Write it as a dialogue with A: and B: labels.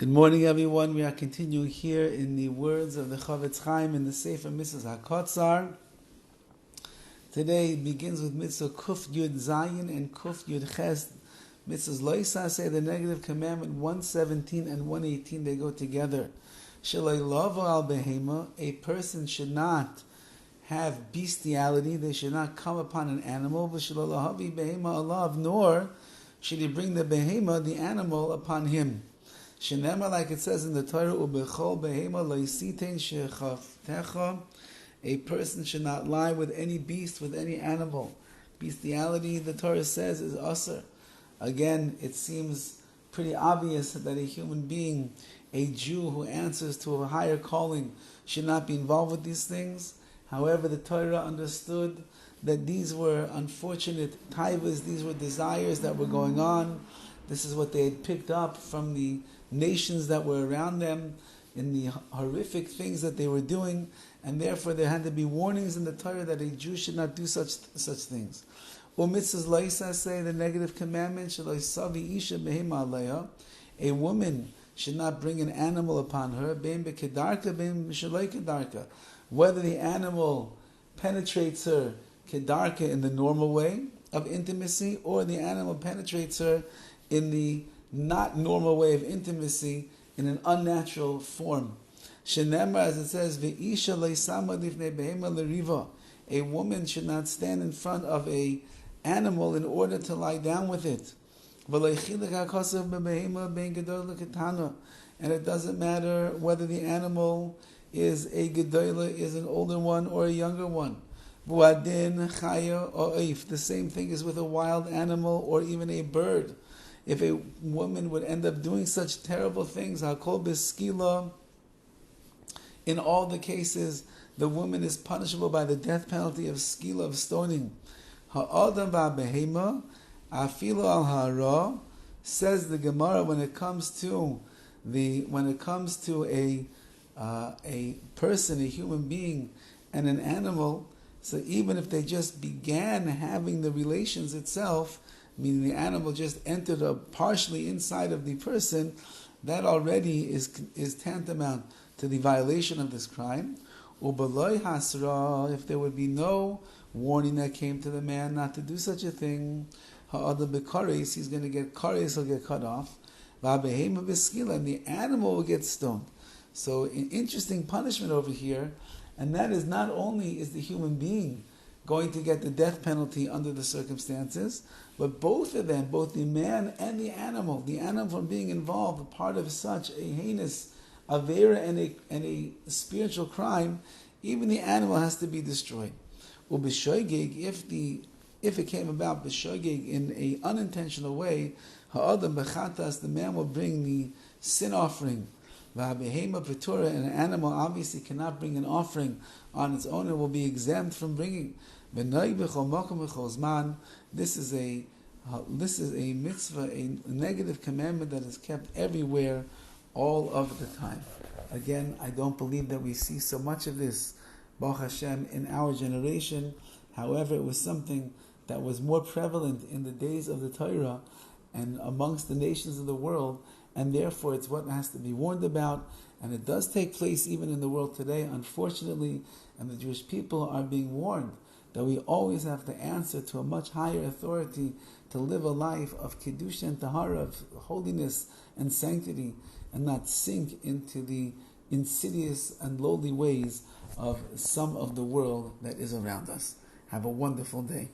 A: Good morning, everyone. We are continuing here in the words of the Horowitz in the Sefer HaMitzvos. Today it begins with Mitzvah Kuf Yud Zayin and Kuf Yud Ches. Mitzvahs Loisa say the negative commandment 117 and 118, they go together. Shalai Lavo al Behema, a person should not have bestiality, they should not come upon an animal, V'shalalahavi Behema alav, nor should he bring the Behema, the animal, upon him. Shenema, like it says in the Torah, Ubechol Behema Loisitein Shechavtecha, a person should not lie with any beast, with any animal. Bestiality, the Torah says, is asur. Again, it seems pretty obvious that a human being, a Jew who answers to a higher calling, should not be involved with these things. However, the Torah understood that these were unfortunate taivas, these were desires that were going on. This is what they had picked up from the nations that were around them in the horrific things that they were doing, and therefore there had to be warnings in the Torah that a Jew should not do such things. Mitzvahs Laisa say the negative commandment, a woman should not bring an animal upon her, whether the animal penetrates her kedarka in the normal way of intimacy, or the animal penetrates her in the not normal way of intimacy, in an unnatural form. Shenemar, as it says, Ve'isha leisama lifnei behema leriva, a woman should not stand in front of a animal in order to lie down with it. And it doesn't matter whether the animal is a gedola, is an older one or a younger one. The same thing is with a wild animal or even a bird. If a woman would end up doing such terrible things, hakol beskila, in all the cases, the woman is punishable by the death penalty of skila, of stoning. Ha'adam va'behema, afilo al ha'ara, says the Gemara, when it comes to a person, a human being, and an animal, so even if they just began having the relations itself, meaning the animal just entered partially inside of the person, that already is tantamount to the violation of this crime. Ubaloi hasra, if there would be no warning that came to the man not to do such a thing, ha'adam bekares, he's going to get kares, he'll get cut off. Va'behema beskila, and the animal will get stoned. So an interesting punishment over here, and that is not only is the human being going to get the death penalty under the circumstances, but both of them, both the man and the animal from being involved, a part of such a heinous avera and a spiritual crime, even the animal has to be destroyed. Ubishogeg, if it came about b'shogeg in a unintentional way, ha'adam b'chatas, the man will bring the sin offering. V'habehema petura, and an animal obviously cannot bring an offering on its own; it will be exempt from bringing. This is a mitzvah, a negative commandment that is kept everywhere, all of the time. Again, I don't believe that we see so much of this, Baruch Hashem, in our generation. However, it was something that was more prevalent in the days of the Torah and amongst the nations of the world, and therefore it's what has to be warned about. And it does take place even in the world today, unfortunately, and the Jewish people are being warned that we always have to answer to a much higher authority to live a life of Kedusha and Tahara, of holiness and sanctity, and not sink into the insidious and lowly ways of some of the world that is around us. Have a wonderful day.